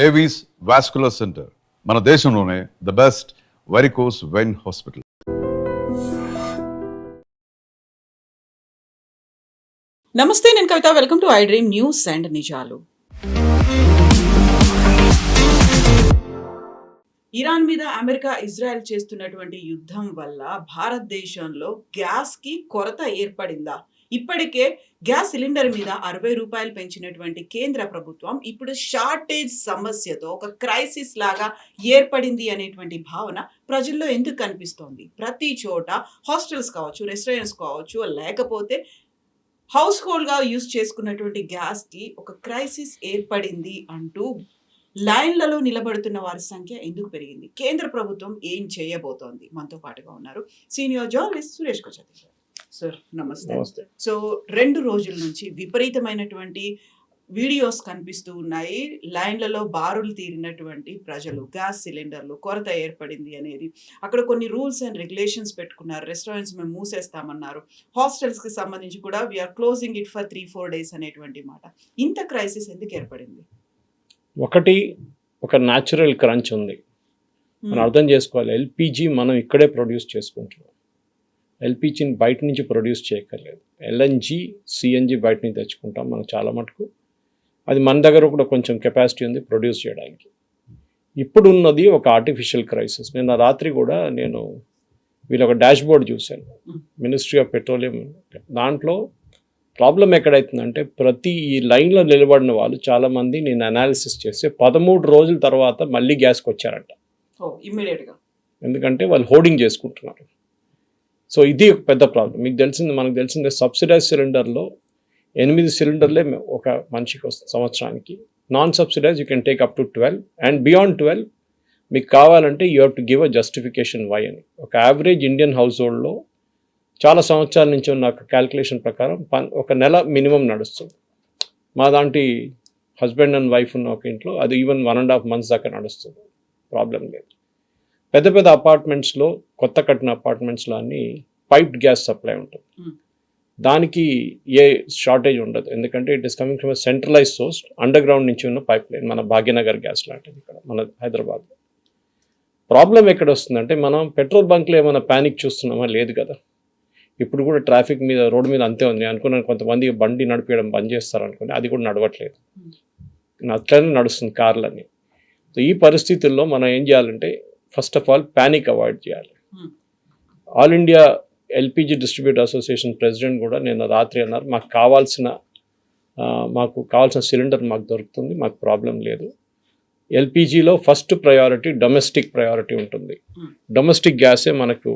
Avis vascular center మన దేశంలోనే the best varicose vein hospital. నమస్తే, నేను Kavitha. Welcome to I dream news and నిజాలు. ఇరాన్ మీద అమెరికా ఇజ్రాయెల్ చేస్తున్నటువంటి యుద్ధం వల్ల భారతదేశంలో గ్యాస్ కి కొరత ఏర్పడిందా? ఇప్పటికే గ్యాస్ సిలిండర్ మీద 60 రూపాయలు పెంచినటువంటి కేంద్ర ప్రభుత్వం ఇప్పుడు షార్టేజ్ సమస్యతో ఒక క్రైసిస్ లాగా ఏర్పడింది అనేటువంటి భావన ప్రజల్లో ఎందుకు కనిపిస్తోంది? ప్రతి చోట హాస్టల్స్ కావచ్చు, రెస్టారెంట్స్ కావచ్చు, లేకపోతే హౌస్ హోల్డ్గా యూజ్ చేసుకున్నటువంటి గ్యాస్కి ఒక క్రైసిస్ ఏర్పడింది అంటూ లైన్లలో నిలబడుతున్న వారి సంఖ్య ఎందుకు పెరిగింది? కేంద్ర ప్రభుత్వం ఏం చేయబోతోంది? మనతో పాటుగా ఉన్నారు సీనియర్ జర్నలిస్ట్ సురేష్ కొచతి గారు. సార్ నమస్తే. సో 2 రోజుల నుంచి విపరీతమైనటువంటి వీడియోస్ కనిపిస్తూ ఉన్నాయి. లైన్లలో బారులు తీరినటువంటి ప్రజలు, గ్యాస్ సిలిండర్లు కొరత ఏర్పడింది అనేది. అక్కడ కొన్ని రూల్స్ అండ్ రెగ్యులేషన్స్ పెట్టుకున్నారు. రెస్టారెంట్స్ మేము మూసేస్తామన్నారు. హాస్టల్స్కి సంబంధించి కూడా we're closing it for 3-4 days అనేటువంటి మాట. ఇంత క్రైసిస్ ఎందుకు ఏర్పడింది? ఒకటి, ఒక న్యాచురల్ క్రంచ్ ఉంది. మనం అర్థం చేసుకోవాలి. ఎల్పిజి మనం ఇక్కడే ప్రొడ్యూస్ చేసుకుంటున్నాం. ఎల్పిజిని బయట నుంచి ప్రొడ్యూస్ చేయక్కర్లేదు. ఎల్ఎన్జి, సిఎన్జి బయట నుంచి తెచ్చుకుంటాం మనం చాలా మటుకు. అది మన దగ్గర కూడా కొంచెం కెపాసిటీ ఉంది ప్రొడ్యూస్ చేయడానికి. ఇప్పుడు ఉన్నది ఒక ఆర్టిఫిషియల్ క్రైసిస్. నిన్న రాత్రి కూడా నేను వీళ్ళు ఒక డాష్ బోర్డ్ చూశాను, మినిస్ట్రీ ఆఫ్ పెట్రోలియం. దాంట్లో ప్రాబ్లం ఎక్కడైతుందంటే ప్రతి ఈ లైన్లో నిలబడిన వాళ్ళు చాలామంది నేను అనాలిసిస్ చేస్తే 13 రోజుల తర్వాత మళ్ళీ గ్యాస్కి వచ్చారంట ఇమ్మీడియట్గా. ఎందుకంటే వాళ్ళు హోర్డింగ్ చేసుకుంటున్నారు. సో ఇది ఒక పెద్ద ప్రాబ్లం. మనకు తెలిసిందే సబ్సిడైజ్ సిలిండర్లో 8 సిలిండర్లే ఒక మనిషికి వస్తుంది సంవత్సరానికి. Non subsidised you can take up to 12 and beyond 12 మీకు కావాలంటే you have to give a justification why అని. ఒక యావరేజ్ ఇండియన్ హౌస్ హోల్డ్లో చాలా సంవత్సరాల నుంచి ఉన్న క్యాల్కులేషన్ ప్రకారం ఒక నెల మినిమం నడుస్తుంది. మా దాంటి హస్బెండ్ అండ్ వైఫ్ ఉన్న ఒక ఇంట్లో అది ఈవెన్ 1.5 months దాకా నడుస్తుంది, ప్రాబ్లం లేదు. పెద్ద పెద్ద అపార్ట్మెంట్స్లో, కొత్త కట్టిన అపార్ట్మెంట్స్లో అన్ని పైప్డ్ గ్యాస్ సప్లై ఉంటుంది. దానికి ఏ షార్టేజ్ ఉండదు, ఎందుకంటే it is coming from centralise source, under ground నుంచి ఉన్న పైప్ లైన్. మన భాగ్యనగర్ గ్యాస్ లాంటిది ఇక్కడ మన హైదరాబాద్లో. ప్రాబ్లం ఎక్కడ వస్తుందంటే మనం పెట్రోల్ బంక్లో ఏమైనా ప్యానిక్ చూస్తున్నామా? లేదు కదా. ఇప్పుడు కూడా ట్రాఫిక్ మీద, రోడ్డు మీద అంతే ఉంది. అనుకున్నాను కొంతమంది బండి నడిపేయడం బంద్ చేస్తారు అనుకుని, అది కూడా నడవట్లేదు. అట్లనే నడుస్తుంది కార్లన్నీ. సో ఈ పరిస్థితుల్లో మనం ఏం చేయాలంటే first of all panic avoid చేయాలి. All India LPG distributor association president కూడా నిన్న రాత్రి అన్నారు, మాకు కావాల్సిన సిలిండర్ మాకు దొరుకుతుంది, మాకు ప్రాబ్లం లేదు. ఎల్పిజిలో ఫస్ట్ ప్రయారిటీ డొమెస్టిక్ ప్రయారిటీ ఉంటుంది. డొమెస్టిక్ గ్యాసే మనకు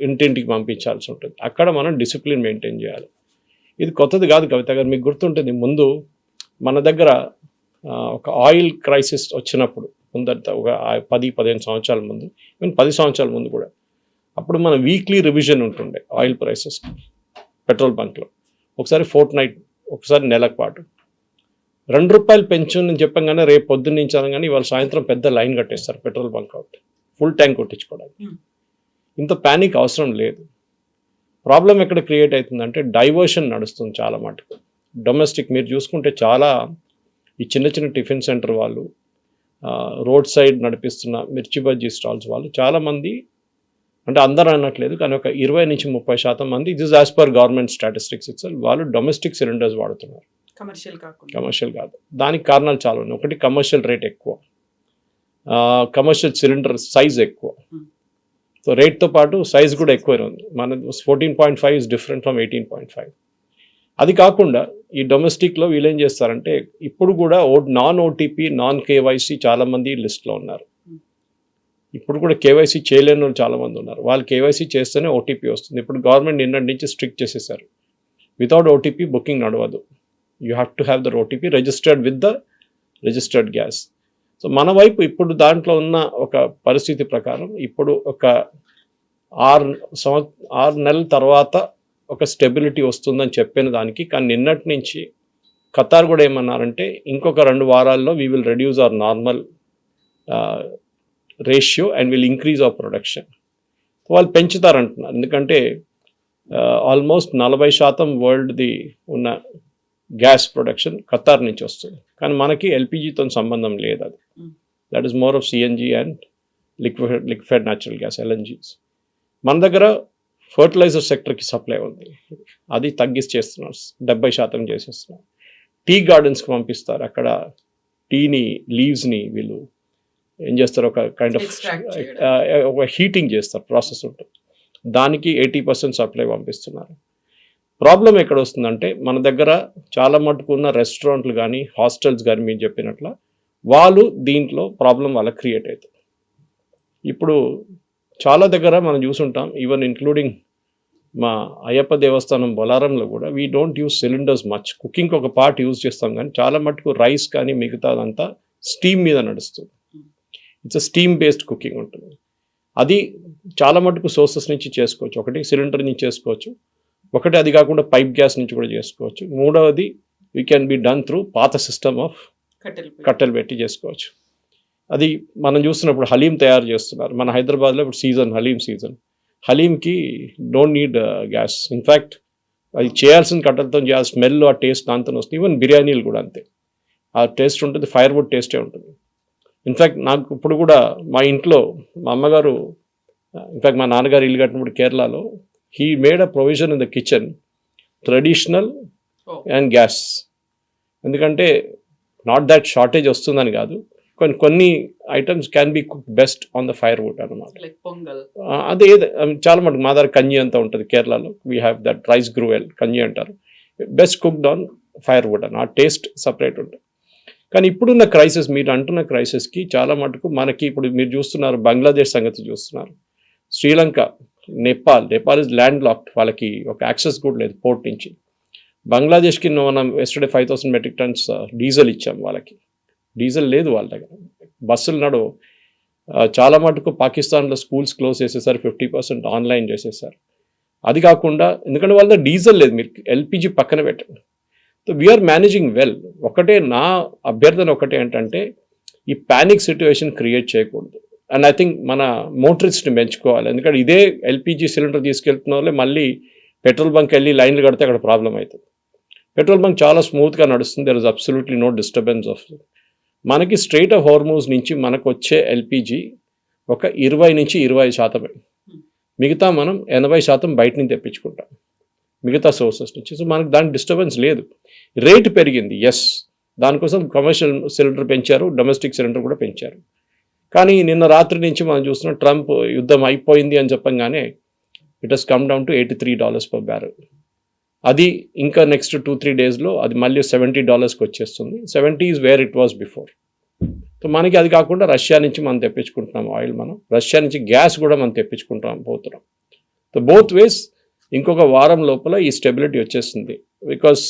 ఇంటింటికి పంపించాల్సి ఉంటుంది. అక్కడ మనం డిసిప్లిన్ మెయింటైన్ చేయాలి. ఇది కొత్తది కాదు కవిత గారు, మీకు గుర్తుంటుంది ముందు మన దగ్గర ఒక ఆయిల్ క్రైసిస్ వచ్చినప్పుడు ముందట ఒక 10-15 సంవత్సరాల ముందు, ఈవెన్ 10 సంవత్సరాల ముందు కూడా, అప్పుడు మన వీక్లీ రివిజన్ ఉంటుండే ఆయిల్ ప్రైసెస్ పెట్రోల్ బంక్లో. ఒకసారి ఫోర్ట్నైట్, ఒకసారి నెలకు పాటు. 2 రూపాయలు పెంచు అని చెప్పగానే రేపు పొద్దున్న నుంచి అనగానే ఇవాళ సాయంత్రం పెద్ద లైన్ కట్టేస్తారు petrol bunk out, full tank కొట్టించుకోవడానికి. ఇంత ప్యానిక్ అవసరం లేదు. ప్రాబ్లం ఎక్కడ క్రియేట్ అవుతుందంటే డైవర్షన్ నడుస్తుంది చాలా మటుకు. డొమెస్టిక్ మీరు చూసుకుంటే చాలా ఈ చిన్న చిన్న టిఫిన్ సెంటర్ వాళ్ళు, రోడ్ సైడ్ నడిపిస్తున్న మిర్చి బజ్జీ స్టాల్స్ వాళ్ళు చాలామంది, అంటే అందరూ అనట్లేదు కానీ ఒక 20-30% మంది, it is as per government statistics itself, వాళ్ళు డొమెస్టిక్ సిలిండర్స్ వాడుతున్నారు, కమర్షియల్ కాదు. దానికి కారణాలు చాలా ఉన్నాయి. ఒకటి, కమర్షియల్ రేట్ ఎక్కువ, కమర్షియల్ సిలిండర్ సైజ్ ఎక్కువ. సో రేట్తో పాటు సైజ్ కూడా ఎక్కువ ఉంది. మన 14.5 ఇస్ డిఫరెంట్ ఫ్రమ్ 18.5. అది కాకుండా ఈ డొమెస్టిక్లో వీళ్ళు ఏం చేస్తారంటే ఇప్పుడు కూడా నాన్ ఓటీపీ, నాన్ కేవైసీ చాలామంది లిస్ట్లో ఉన్నారు. ఇప్పుడు కూడా కేవైసీ చేయలేని వాళ్ళు చాలామంది ఉన్నారు. వాళ్ళు కేవైసీ చేస్తేనే ఓటీపీ వస్తుంది. ఇప్పుడు గవర్నమెంట్ నిన్నటి నుంచి స్ట్రిక్ట్ చేసేసారు, వితౌట్ ఓటీపీ బుకింగ్ నడవదు. You have to have their OTP registered with the registered gas. So మన వైపు ఇప్పుడు దాంట్లో ఉన్న ఒక పరిస్థితి ప్రకారం ఇప్పుడు ఒక 6 నెలల తర్వాత ఒక స్టెబిలిటీ వస్తుందని చెప్పిన దానికి, కానీ నిన్నటి నుంచి ఖతార్ కూడా ఏమన్నారంటే ఇంకొక 2 వారాల్లో we will reduce our normal ratio and will increase hour production. వాళ్ళు పెంచుతారంటున్నారు, ఎందుకంటే ఆల్మోస్ట్ 40% వరల్డ్ది ఉన్న గ్యాస్ ప్రొడక్షన్ ఖతార్ నుంచి వస్తుంది, కానీ మనకి ఎల్పిజితో సంబంధం లేదు. అది that is more of CNG and liquefied natural gas, LNGs. మన దగ్గర ఫర్టిలైజర్ సెక్టర్కి సప్లై ఉంది, అది తగ్గిసి చేస్తున్నారు, 70% చేసేస్తున్నారు. టీ గార్డెన్స్కి పంపిస్తారు, అక్కడ టీని లీవ్స్ని వీళ్ళు ఏం చేస్తారు, ఒక కైండ్ ఆఫ్ ఒక హీటింగ్ చేస్తారు, ప్రాసెస్ ఉంటుంది, దానికి 80% సప్లై పంపిస్తున్నారు. ప్రాబ్లం ఎక్కడ వస్తుందంటే మన దగ్గర చాలా మటుకు ఉన్న రెస్టారెంట్లు కానీ హాస్టల్స్ కానీ మీరు చెప్పినట్ల వాళ్ళు దీంట్లో ప్రాబ్లం వాళ్ళకి క్రియేట్ అవుతుంది. ఇప్పుడు చాలా దగ్గర మనం చూసుంటాం, ఈవెన్ ఇంక్లూడింగ్ మా అయ్యప్ప దేవస్థానం బొలారంలో కూడా we don't use cylinders much. కుకింగ్కి ఒక పార్ట్ యూజ్ చేస్తాం, కానీ చాలా మటుకు రైస్ కానీ మిగతాదంతా స్టీమ్ మీద నడుస్తుంది. ఇట్స్ స్టీమ్ బేస్డ్ కుకింగ్ ఉంటుంది. అది చాలా మటుకు సోర్సెస్ నుంచి చేసుకోవచ్చు. ఒకటి సిలిండర్ నుంచి చేసుకోవచ్చు, ఒకటి అది కాకుండా పైప్ గ్యాస్ నుంచి కూడా చేసుకోవచ్చు. మూడవది we can be done through పాత సిస్టమ్ ఆఫ్ కట్టెలు పెట్టి చేసుకోవచ్చు. అది మనం చూస్తున్నప్పుడు హలీం తయారు చేస్తున్నారు మన హైదరాబాద్లో. ఇప్పుడు సీజన్ హలీం సీజన్, హలీంకి డోంట్ నీడ్ గ్యాస్. ఇన్ఫ్యాక్ట్ అది చేయాల్సిన కట్టెలతో చేయాల్సిన స్మెల్, ఆ టేస్ట్ దాంతో వస్తుంది. ఈవెన్ బిర్యానీలు కూడా అంతే, ఆ టేస్ట్ ఉంటుంది, ఫైర్వుడ్ టేస్టే ఉంటుంది. ఇన్ఫ్యాక్ట్ నాకు ఇప్పుడు కూడా మా ఇంట్లో మా అమ్మగారు, ఇన్ఫ్యాక్ట్ మా నాన్నగారు ఇల్లు కట్టినప్పుడు కేరళలో, he made a provision in the kitchen traditional and gas. ఎందుకంటే నాట్ దాట్ షార్టేజ్ వస్తుందని కాదు, కొన్ని items can be cook best on the firewood అనమాట. అదే చాలా మటుకు మా దగ్గర కన్యీ అంతా ఉంటుంది కేరళలో, వీ హ్యావ్ దట్ రైస్ గ్రూవెల్ కన్యీ అంటారు, బెస్ట్ కుక్డ్ ఆన్ ఫైర్వుడ్ అని, ఆ టేస్ట్ సపరేట్ ఉంటుంది. కానీ ఇప్పుడున్న క్రైసిస్, మీరు అంటున్న క్రైసిస్కి చాలా మటుకు మనకి ఇప్పుడు మీరు చూస్తున్నారు, బంగ్లాదేశ్ సంగతి చూస్తున్నారు, Sri Lanka, Nepal is land locked, వాళ్ళకి ఒక యాక్సెస్ కూడా లేదు పోర్ట్ నుంచి. బంగ్లాదేశ్కి మనం ఎస్టర్డే 5,000 మెట్రిక్ టన్స్ డీజిల్ ఇచ్చాం, వాళ్ళకి డీజిల్ లేదు వాళ్ళ దగ్గర, బస్సులు నడవు. చాలా మటుకు పాకిస్తాన్లో స్కూల్స్ క్లోజ్ చేసేసారు, 50% ఆన్లైన్ చేసేసారు. అది కాకుండా ఎందుకంటే వాళ్ళ దగ్గర డీజిల్ లేదు, మీరు ఎల్పిజి పక్కన పెట్టండి. So we're managing well. ఒకటే నా అభ్యర్థన ఒకటే ఏంటంటే ఈ ప్యానిక్ సిచ్యువేషన్ క్రియేట్ చేయకూడదు. అండ్ ఐ థింక్ మన మోటరిస్ట్ని పెంచుకోవాలి. ఎందుకంటే ఇదే ఎల్పిజి సిలిండర్ తీసుకెళ్తున్న వాళ్ళే మళ్ళీ పెట్రోల్ బంక్ వెళ్ళి లైన్లు కడితే అక్కడ ప్రాబ్లం అవుతుంది. పెట్రోల్ బంక్ చాలా స్మూత్గా నడుస్తుంది, there is absolutely no disturbance of. మనకి స్ట్రెయిట్ ఆఫ్ హార్మూజ్ నుంచి మనకు వచ్చే ఎల్పిజి ఒక 20-25%, మిగతా మనం 80% బయట నుంచి తెప్పించుకుంటాం మిగతా సోర్సెస్ నుంచి. సో మనకు దానికి డిస్టర్బెన్స్ లేదు. రేటు పెరిగింది, ఎస్, దానికోసం కమర్షియల్ సిలిండర్ పెంచారు, డొమెస్టిక్ సిలిండర్ కూడా పెంచారు. కానీ నిన్న రాత్రి నుంచి మనం చూస్తున్నాం, ట్రంప్ యుద్ధం అయిపోయింది అని చెప్పంగానే it has come down to $83 per barrel. అది ఇంకా నెక్స్ట్ 2-3 డేస్లో అది మళ్ళీ $70కి వచ్చేస్తుంది. 70 is where it was before. So మనకి అది కాకుండా రష్యా నుంచి మనం తెప్పించుకుంటున్నాం ఆయిల్, మనం రష్యా నుంచి గ్యాస్ కూడా మనం తెప్పించుకుంటాం పోతున్నాం. సో బోత్ వేస్ ఇంకొక వారం లోపల ఈ స్టెబిలిటీ వచ్చేస్తుంది. Because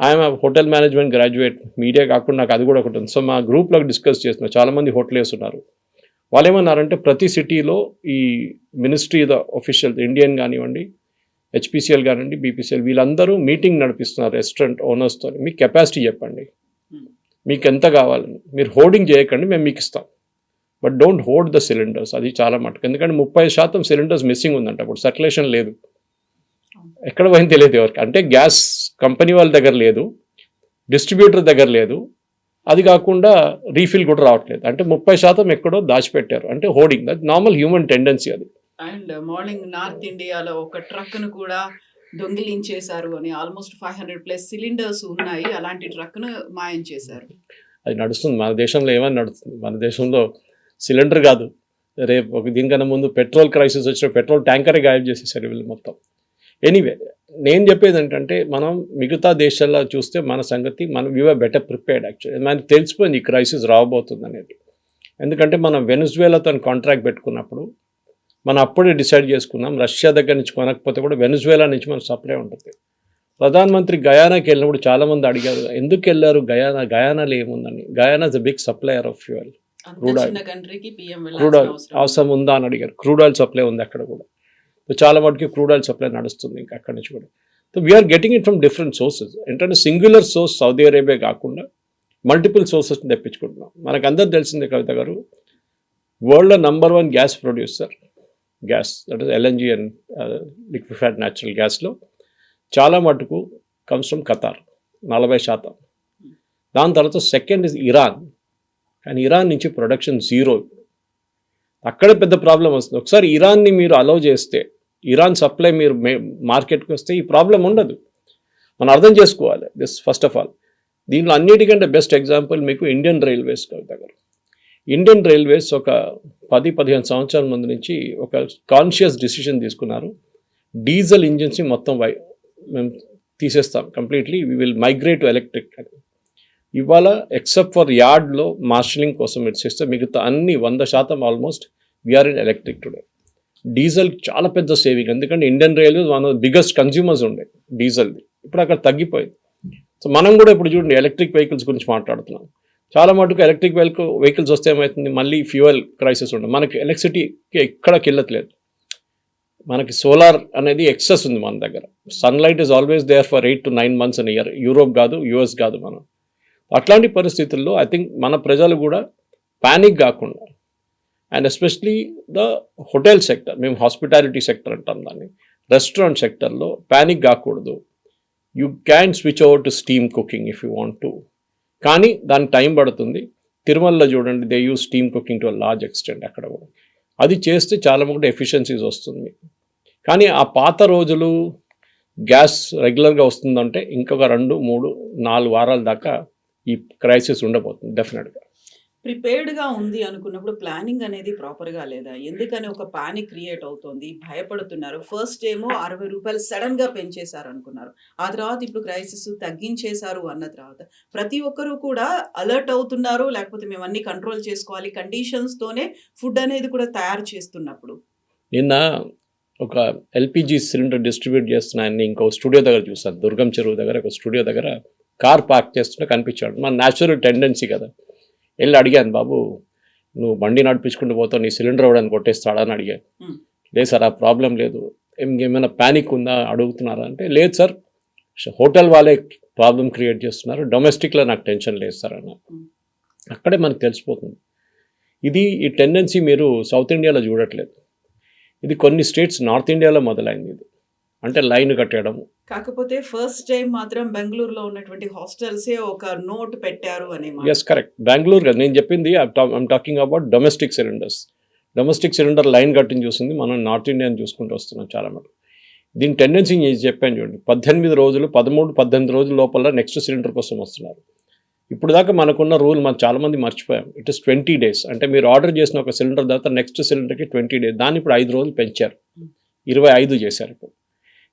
I'm hotel management graduate, media కాకుండా నాకు అది కూడా ఒకటి ఉంది. సో మా గ్రూప్లో డిస్కస్ చేస్తున్నారు, చాలామంది హోటలేస్ ఉన్నారు. వాళ్ళు ఏమన్నారంటే ప్రతి సిటీలో ఈ మినిస్ట్రీ ఆఫీషియల్ ఇండియన్ కానివ్వండి, హెచ్పిసిఎల్ కానివ్వండి, బీపీసీఎల్, వీళ్ళందరూ మీటింగ్ నడిపిస్తున్నారు రెస్టారెంట్ ఓనర్స్తో. మీకు కెపాసిటీ చెప్పండి, మీకు ఎంత కావాలని, మీరు హోర్డింగ్ చేయకండి, మేము మీకు ఇస్తాం, but don't hold the cylinders. అది చాలా మటుకు, ఎందుకంటే 30% సిలిండర్స్ మిస్సింగ్ ఉందంట. అప్పుడు సర్క్యులేషన్ లేదు, ఎక్కడ పోయింది తెలియదు ఎవరికి. అంటే గ్యాస్ కంపెనీ వాళ్ళ దగ్గర లేదు, డిస్ట్రిబ్యూటర్ దగ్గర లేదు, అది కాకుండా రీఫిల్ కూడా రావట్లేదు. అంటే 30% ఎక్కడో దాచిపెట్టారు, అంటే hoarding. That normal human tendency అది. అండ్ మార్నింగ్ నార్త్ ఇండియాలో ఒక ట్రక్ను కూడా దొంగిలించేశారు అని, ఆల్మోస్ట్ 500+ సిలిండర్స్ ఉన్నాయి, అలాంటి ట్రక్ను మాయం చేశారు. అది నడుస్తుంది మన దేశంలో, ఏమని నడుస్తుంది మన దేశంలో, సిలిండర్ కాదు, రేపు ఒక దీనికన్నా ముందు పెట్రోల్ క్రైసిస్ వచ్చిన పెట్రోల్ ట్యాంకరే గాయబ్ చేసేసారు వీళ్ళు మొత్తం. ఎనీవే, నేను చెప్పేది ఏంటంటే మనం మిగతా దేశాల్లో చూస్తే మన సంగతి, మనం వీఆర్ బెటర్ ప్రిపేర్డ్. యాక్చువల్లీ మనకి తెలిసిపోయింది ఈ క్రైసిస్ రాబోతుంది అనేది. ఎందుకంటే మనం వెనిజువేలాతో కాంట్రాక్ట్ పెట్టుకున్నప్పుడు మనం అప్పుడే డిసైడ్ చేసుకున్నాం, రష్యా దగ్గర నుంచి కొనకపోతే కూడా వెనిజువేలా నుంచి మనకు సప్లై ఉంటుంది. ప్రధానమంత్రి గయానాకి వెళ్ళినప్పుడు చాలామంది అడిగారు, ఎందుకు వెళ్ళారు గయానాలో ఏముందని. Guyana is a big supplier of fuel, crude oil అవసరం ఉందా అని అడిగారు. క్రూడ్ ఆయిల్ సప్లై ఉంది అక్కడ కూడా. సో చాలా మటుకి క్రూడ్ ఆయిల్ సప్లై నడుస్తుంది ఇంకా అక్కడి నుంచి కూడా. So we are getting it from different sources. ఏంటంటే సింగులర్ సోర్స్ సౌదీ అరేబియా కాకుండా మల్టిపుల్ సోర్సెస్ని తెప్పించుకుంటున్నాం. మనకు అందరు తెలిసిందే కవిత గారు, వరల్డ్లో #1 gas producer, gas that is LNG and liquefied natural గ్యాస్లో చాలా మటుకు కమ్స్ ఫ్రమ్ ఖతార్ 40%. దాని తర్వాత సెకండ్ ఇస్ ఇరాన్, కానీ ఇరాన్ నుంచి ప్రొడక్షన్ జీరో. అక్కడే పెద్ద ప్రాబ్లం వస్తుంది. ఒకసారి ఇరాన్ని మీరు అలౌ చేస్తే, ఇరాన్ సప్లై మీరు మార్కెట్కి వస్తే ఈ ప్రాబ్లం ఉండదు. మనం అర్థం చేసుకోవాలి దిస్ ఫస్ట్ ఆఫ్ ఆల్. దీనిలో అన్నిటికంటే బెస్ట్ ఎగ్జాంపుల్ మీకు ఇండియన్ రైల్వేస్ దగ్గర. ఇండియన్ రైల్వేస్ ఒక 10-15 సంవత్సరాల ముందు నుంచి ఒక కాన్షియస్ డిసిషన్ తీసుకున్నారు. డీజిల్ ఇంజిన్స్ని మొత్తం మేము తీసేస్తాం completely, we will migrate to electric. ఇవాళ ఎక్సెప్ట్ ఫర్ యార్డ్లో మార్షలింగ్ కోసం ఇస్తే మిగతా అన్ని 100% almost we're in electric today. Diesel చాలా పెద్ద సేవింగ్, ఎందుకంటే Indian railways one of the biggest consumers ఉండే డీజిల్ది. ఇప్పుడు అక్కడ తగ్గిపోయింది. సో మనం కూడా ఇప్పుడు చూడండి ఎలక్ట్రిక్ వెహికల్స్ గురించి మాట్లాడుతున్నాం. చాలా మటుకు ఎలక్ట్రిక్ వెహికల్స్ వస్తే ఏమవుతుంది, మళ్ళీ ఫ్యూయల్ క్రైసిస్ ఉండదు. మనకి ఎలక్ట్రిసిటీకి ఎక్కడ కిల్లట్లేదు. మనకి సోలార్ అనేది ఎక్సెస్ ఉంది మన దగ్గర. Sunlight is always there for 8 to 9 months in year. Europe కాదు, యూఎస్ కాదు. మనం అట్లాంటి పరిస్థితుల్లో ఐ థింక్ మన ప్రజలు కూడా ప్యానిక్ కాకుండా, and especially the hotel sector, మేము హాస్పిటాలిటీ సెక్టర్ అంటాం దాన్ని, రెస్టారెంట్ సెక్టర్లో ప్యానిక్ కాకూడదు. You can switch over to steam cooking if you want to, కానీ దానికి టైం పడుతుంది. తిరుమలలో చూడండి, they use steam cooking to a large extent. అక్కడ కూడా అది చేస్తే చాలా మటుకు ఎఫిషియన్సీస్ వస్తుంది. కానీ ఆ పాత రోజులు గ్యాస్ రెగ్యులర్గా వస్తుందంటే ఇంకొక 2-3-4 వారాల దాకా ఈ క్రైసిస్ ఉండబోతుంది డెఫినెట్గా. ప్రిపేర్డ్గా ఉంది అనుకున్నప్పుడు ప్లానింగ్ అనేది ప్రాపర్గా లేదా? ఎందుకని ఒక పానిక్ క్రియేట్ అవుతుంది, భయపడుతున్నారు. ఫస్ట్ ఏమో 60 రూపాయలు సడన్గా పెంచేశారు అనుకున్నారు, ఆ తర్వాత ఇప్పుడు క్రైసిస్ తగ్గించేశారు అన్న తర్వాత ప్రతి ఒక్కరూ కూడా అలర్ట్ అవుతున్నారు. లేకపోతే మేము అన్ని కంట్రోల్ చేసుకోవాలి కండిషన్స్తోనే ఫుడ్ అనేది కూడా తయారు చేస్తున్నప్పుడు. నిన్న ఒక ఎల్పిజి సిలిండర్ డిస్ట్రిబ్యూట్ చేస్తున్నాయని ఇంకో స్టూడియో దగ్గర చూస్తాను, దుర్గం చెరువు దగ్గర ఒక స్టూడియో దగ్గర కార్ పార్క్ చేస్తుంటే కనిపించాడు. మన న్యాచురల్ టెండెన్సీ కదా, వెళ్ళి అడిగాను, బాబు నువ్వు బండి నడిపించుకుంటూ పోతావు, నీ సిలిండర్ అవ్వడానికి కొట్టేస్తాడని అడిగాను. లేదు సార్, ఆ ప్రాబ్లం లేదు, ఏమైనా ప్యానిక్ ఉందా అడుగుతున్నారా అంటే, లేదు సార్ హోటల్ వాళ్ళే ప్రాబ్లం క్రియేట్ చేస్తున్నారు, డొమెస్టిక్లో నాకు టెన్షన్ లేదు సార్ అన్నారు. అక్కడే మనకు తెలిసిపోతుంది. ఈ టెండెన్సీ మీరు సౌత్ ఇండియాలో చూడట్లేదు, ఇది కొన్ని స్టేట్స్ నార్త్ ఇండియాలో మొదలైంది. ఇది అంటే లైన్ కట్టడం. కాకపోతే ఫస్ట్ టైం మాత్రం బెంగళూరులో ఉన్నటువంటి హాస్టల్సే ఒక నోట్ పెట్టారు అని. ఎస్ కరెక్ట్, బెంగళూరు కదా నేను చెప్పింది. I'm talking about domestic cylinders. Domestic cylinder line cutting చూసింది మనం నార్త్ ఇండియా చూసుకుంటూ వస్తున్నాం చాలా మటుకు. దీని టెండెన్సీ చెప్పాను చూడండి, 18 రోజులు 13-18 రోజుల లోపల నెక్స్ట్ సిలిండర్ కోసం వస్తున్నారు. ఇప్పుడు దాకా మనకున్న రూల్ మనం చాలామంది మర్చిపోయాం. It is 20 days. అంటే మీరు ఆర్డర్ చేసిన ఒక సిలిండర్ తర్వాత నెక్స్ట్ సిలిండర్కి 20 days. దాన్ని ఇప్పుడు 5 రోజులు పెంచారు, 25 చేశారు ఇప్పుడు,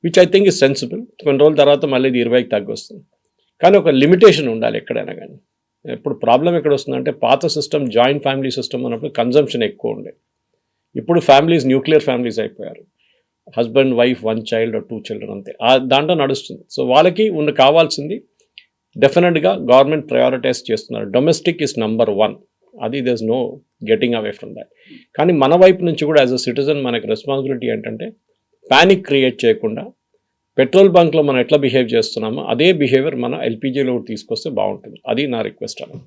which I think is sensible. కొన్ని రోజుల తర్వాత మళ్ళీ ఇది 20కి తగ్గొస్తుంది. కానీ ఒక లిమిటేషన్ ఉండాలి ఎక్కడైనా కానీ. ఇప్పుడు ప్రాబ్లం ఎక్కడ వస్తుందంటే, పాత సిస్టమ్ జాయింట్ ఫ్యామిలీ సిస్టమ్ అన్నప్పుడు కన్జంప్షన్ ఎక్కువ ఉండే. ఇప్పుడు ఫ్యామిలీస్ న్యూక్లియర్ ఫ్యామిలీస్ అయిపోయారు, husband wife 1 child or 2 children అంతే, దాంట్లో నడుస్తుంది. సో వాళ్ళకి కావాల్సింది డెఫినెట్గా గవర్నమెంట్ ప్రయారిటైజ్ చేస్తున్నారు. డొమెస్టిక్ ఇస్ నంబర్ 1, అది there is no getting away from that. కానీ మన వైపు నుంచి కూడా యాజ్ అ సిటిజన్ మనకి రెస్పాన్సిబిలిటీ ఏంటంటే, ప్యానిక్ క్రియేట్ చేయకుండా పెట్రోల్ బంక్లో మనం ఎట్లా బిహేవ్ చేస్తున్నామో అదే బిహేవియర్ మన ఎల్పిజిలో తీసుకొస్తే బాగుంటుంది. అది నా రిక్వెస్ట్ అన్న.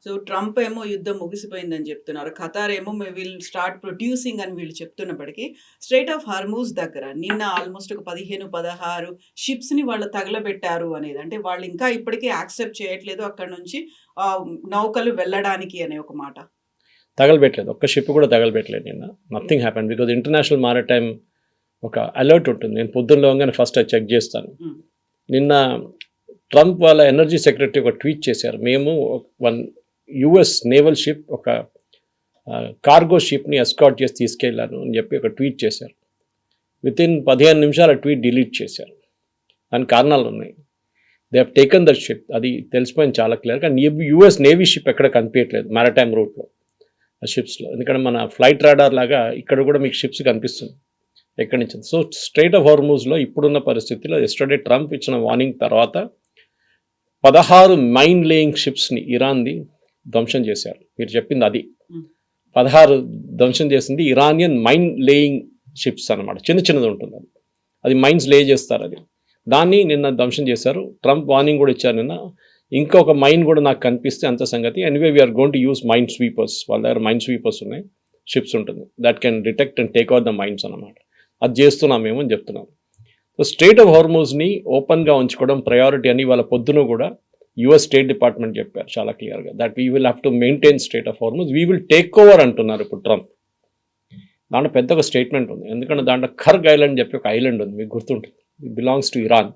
సో ట్రంప్ ఏమో యుద్ధం ముగిసిపోయిందని చెప్తున్నారు, ఖతార్ ఏమో విల్ స్టార్ట్ ప్రొడ్యూసింగ్ అని వీళ్ళు చెప్తున్నప్పటికీ స్ట్రైట్ ఆఫ్ హార్మూజ్ దగ్గర నిన్న ఆల్మోస్ట్ ఒక 15-16 షిప్స్ని వాళ్ళు తగలబెట్టారు అనేది. అంటే వాళ్ళు ఇంకా ఇప్పటికీ యాక్సెప్ట్ చేయట్లేదు అక్కడ నుంచి నౌకలు వెళ్ళడానికి అనే ఒక మాట. తగలబెట్టలేదు, ఒక్క షిప్ కూడా తగలబెట్టలేదు నిన్న. Nothing happen because international maritime ఒక అలర్ట్ ఉంటుంది. నేను పొద్దున్నలోగానే ఫస్ట్ అది చెక్ చేస్తాను. నిన్న ట్రంప్ వాళ్ళ ఎనర్జీ సెక్రటరీ ఒక ట్వీట్ చేశారు, మేము 1 US నేవల్ షిప్ ఒక కార్గో షిప్ని ఎస్కార్ట్ చేసి తీసుకెళ్ళాను అని చెప్పి ఒక ట్వీట్ చేశారు. వితిన్ 15 నిమిషాలు ఆ ట్వీట్ డిలీట్ చేశారు. దానికి కారణాలు ఉన్నాయి. They have taken that ship, అది తెలిసిపోయింది చాలా క్లియర్. కానీ US నేవీ షిప్ ఎక్కడ కనిపించట్లేదు మ్యారిటైమ్ రూట్లో ఆ షిప్స్లో. ఎందుకంటే మన ఫ్లైట్ రాడార్ లాగా ఇక్కడ కూడా మీకు షిప్స్ కనిపిస్తుంది ఎక్కడి నుంచి. సో స్ట్రైట్ ఆఫ్ హార్మూజ్లో ఇప్పుడున్న పరిస్థితిలో ఎస్టర్డే ట్రంప్ ఇచ్చిన వార్నింగ్ తర్వాత 16 మైన్ లేయింగ్ షిప్స్ని ఇరాన్ది ధ్వంసం చేశారు. మీరు చెప్పింది అది 16 ధ్వంసం చేసింది ఇరానియన్ మైన్ లేయింగ్ షిప్స్ అనమాట. చిన్నది ఉంటుంది అది మైన్స్ లే చేస్తారు. దాన్ని నిన్న ధ్వంసం చేశారు. ట్రంప్ వార్నింగ్ కూడా ఇచ్చారు నిన్న, ఇంకొక మైన్ కూడా నాకు కనిపిస్తే అంత సంగతి. Anyway we're going to use mine sweepers, వాళ్ళ దగ్గర మైన్ స్వీపర్స్ ఉన్నాయి, షిప్స్ ఉంటుంది, that can detect and take out the mines అన్నమాట. అది చేస్తున్నాం మేము అని చెప్తున్నాం. సో స్ట్రైట్ ఆఫ్ హార్మోజ్ని ఓపెన్గా ఉంచుకోవడం ప్రయారిటీ అని వాళ్ళ పొద్దున కూడా యుఎస్ స్టేట్ డిపార్ట్మెంట్ చెప్పారు చాలా క్లియర్గా, that we will have to maintain state of Hormuz, we will take over అంటున్నారు ఇప్పుడు ట్రంప్. దాంట్లో పెద్ద ఒక స్టేట్మెంట్ ఉంది, ఎందుకంటే దాంట్లో ఖర్గ్ ఐలాండ్ చెప్పి ఒక ఐలాండ్ ఉంది, మీకు గుర్తుంటుంది, ఇట్ బిలాంగ్స్ టు ఇరాన్.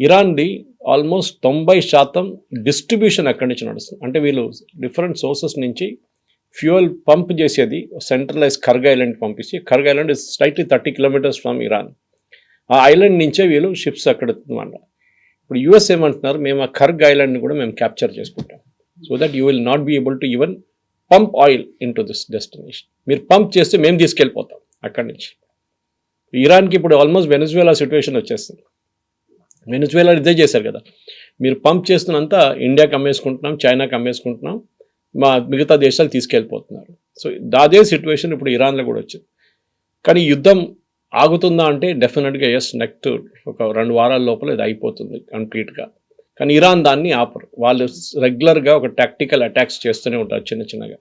ఇరాన్ది ఆల్మోస్ట్ 90% డిస్ట్రిబ్యూషన్ అక్కడి నుంచి నడుస్తుంది. అంటే వీళ్ళు డిఫరెంట్ సోర్సెస్ నుంచి ఫ్యూయల్ పంప్ చేసేది సెంట్రలైజ్ ఖర్గ్ ఐలాండ్కి పంపించి, Kharg island is slightly 30 kilometers from Iran. ఆ ఐలాండ్ నుంచే వీళ్ళు షిప్స్ అక్కడ అనమాట. ఇప్పుడు యూఎస్ ఏమంటున్నారు, మేము ఆ ఖర్గ్ ఐలాండ్ని కూడా మేము క్యాప్చర్ చేసుకుంటాం, so that you will not be able to even pump oil in to this destination. మీరు పంప్ చేస్తే మేము తీసుకెళ్ళిపోతాం అక్కడి నుంచి. ఇరాన్కి ఇప్పుడు ఆల్మోస్ట్ వెనజువేలా సిచ్యువేషన్ వచ్చేస్తుంది. వెనజువేలా ఇదే చేశారు కదా, మీరు పంప్ చేస్తున్నంత ఇండియాకి అమ్మేసుకుంటున్నాం, చైనాకి అమ్మేసుకుంటున్నాం, మా మిగతా దేశాలు తీసుకెళ్ళిపోతున్నారు. సో అదే సిచ్యువేషన్ ఇప్పుడు ఇరాన్లో కూడా వచ్చింది. కానీ యుద్ధం ఆగుతుందా అంటే డెఫినెట్గా ఎస్, నెక్స్ట్ ఒక 2 వారాల లోపల ఇది అయిపోతుంది కంప్లీట్గా. కానీ ఇరాన్ దాన్ని ఆపరు, వాళ్ళు రెగ్యులర్గా ఒక టాక్టికల్ అటాక్స్ చేస్తూనే ఉంటారు చిన్న చిన్నగా.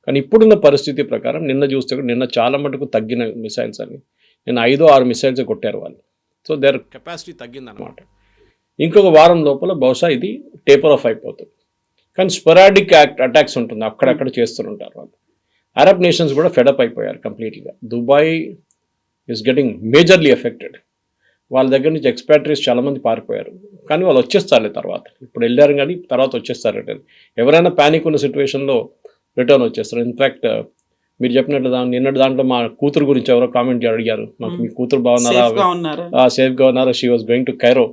కానీ ఇప్పుడున్న పరిస్థితి ప్రకారం నిన్న చూస్తే కూడా నిన్న చాలా మటుకు తగ్గిన మిసైల్స్ అని, నిన్న 5-6 మిసైల్స్ కొట్టారు వాళ్ళు. సో దేర్ కెపాసిటీ తగ్గిందనమాట. ఇంకొక వారం లోపల బహుశా ఇది టేపర్ ఆఫ్ అయిపోతుంది. కానీ స్పొరాడిక్ అటాక్స్ ఉంటుంది, అక్కడక్కడ చేస్తుంటారు వాళ్ళు. అరబ్ నేషన్స్ కూడా ఫెడప్ అయిపోయారు కంప్లీట్గా. Dubai is getting majorly affected. వాళ్ళ దగ్గర నుంచి ఎక్స్పాట్రీస్ చాలామంది పారిపోయారు, కానీ వాళ్ళు వచ్చేస్తారులే తర్వాత. ఇప్పుడు వెళ్ళారు కానీ తర్వాత వచ్చేస్తారు రిటర్న్. ఎవరైనా ప్యానిక్ ఉన్న సిచ్యువేషన్లో రిటర్న్ వచ్చేస్తారు. ఇన్ఫ్యాక్ట్ మీరు చెప్పినట్లు నిన్నటి దాంట్లో మా కూతురు గురించి ఎవరో కామెంట్ అడిగారు, మాకు మీ కూతురు బాగున్నారా, సేఫ్గా ఉన్నారా, she was going to Cairo,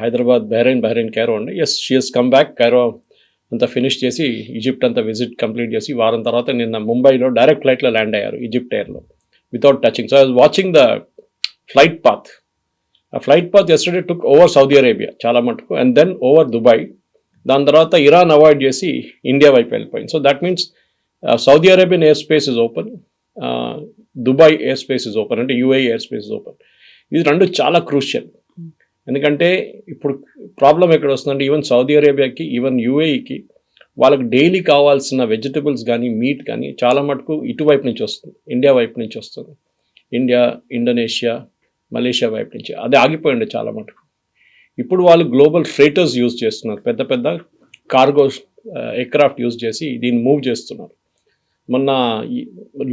Hyderabad, Bahrain Cairo అండి. Yes, she has come back. కైరో అంతా ఫినిష్ చేసి ఈజిప్ట్ అంతా విజిట్ కంప్లీట్ చేసి వారం తర్వాత నిన్న ముంబైలో డైరెక్ట్ ఫ్లైట్లో ల్యాండ్ అయ్యారు ఈజిప్ట్ ఎయిర్లో without touching. So I was watching the flight path. ఆ flight path yesterday took over Saudi Arabia చాలా మటుకు, అండ్ దెన్ ఓవర్ దుబాయ్. దాని తర్వాత ఇరాన్ అవాయిడ్ చేసి ఇండియా వైపు వెళ్ళిపోయింది. So that means Saudi Arabian air space is open, Dubai air space is open, అంటే UAE air space is open. ఇది రెండు చాలా క్రూషియల్. ఎందుకంటే ఇప్పుడు ప్రాబ్లం ఎక్కడ వస్తుందంటే ఈవెన్ సౌదీ అరేబియాకి, ఈవెన్ యూఏఈకి వాళ్ళకి డైలీ కావాల్సిన వెజిటబుల్స్ కానీ మీట్ కానీ చాలా మటుకు ఇటువైపు నుంచి వస్తుంది, ఇండియా వైపు నుంచి వస్తుంది. ఇండియా, ఇండోనేషియా, మలేషియా వైపు నుంచి అది ఆగిపోయింది చాలా మటుకు. ఇప్పుడు వాళ్ళు గ్లోబల్ ఫ్రేటర్స్ యూజ్ చేస్తున్నారు, పెద్ద పెద్ద కార్గో ఎయిర్క్రాఫ్ట్ యూజ్ చేసి దీన్ని మూవ్ చేస్తున్నారు. మొన్న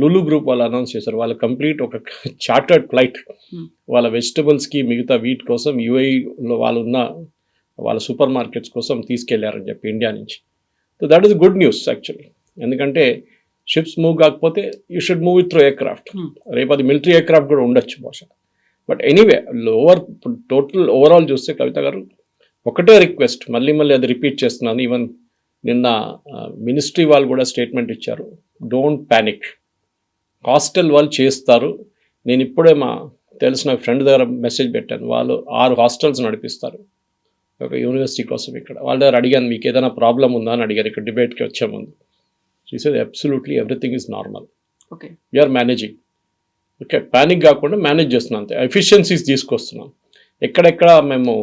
లులు గ్రూప్ వాళ్ళు అనౌన్స్ చేశారు, వాళ్ళ కంప్లీట్ ఒక చార్టర్డ్ ఫ్లైట్ వాళ్ళ వెజిటబుల్స్కి మిగతా వీట్ కోసం యూఏఈలో వాళ్ళు ఉన్న వాళ్ళ సూపర్ మార్కెట్స్ కోసం తీసుకెళ్లారని చెప్పి ఇండియా నుంచి. So that is good news actually. ఎందుకంటే షిప్స్ మూవ్ కాకపోతే you should move it through aircraft. రేపు అది మిలిటరీ ఎయిర్క్రాఫ్ట్ కూడా ఉండొచ్చు బహుశా. బట్ ఎనీవే టోటల్ ఓవరాల్ చూస్తే కవిత గారు ఒకటే రిక్వెస్ట్, మళ్ళీ అది రిపీట్ చేస్తున్నాను. ఈవెన్ నిన్న మినిస్ట్రీ వాళ్ళు కూడా స్టేట్మెంట్ ఇచ్చారు, డోంట్ ప్యానిక్, హాస్టల్ వాళ్ళు చేస్తారు. నేను ఇప్పుడే మా తెలిసిన ఫ్రెండ్ దగ్గర మెసేజ్ పెట్టాను, వాళ్ళు 6 హాస్టల్స్ నడిపిస్తారు ఒక యూనివర్సిటీ కోసం ఇక్కడ. వాళ్ళ దగ్గర అడిగాను, మీకు ఏదైనా ప్రాబ్లం ఉందా అని అడిగారు ఇక్కడ డిబేట్కి వచ్చే ముందు. She said absolutely everything is normal, we're managing. Okay, panic కాకుండా మేనేజ్ చేస్తున్నాం అంతే, ఎఫిషియన్సీస్ తీసుకొస్తున్నాం. ఎక్కడెక్కడ మేము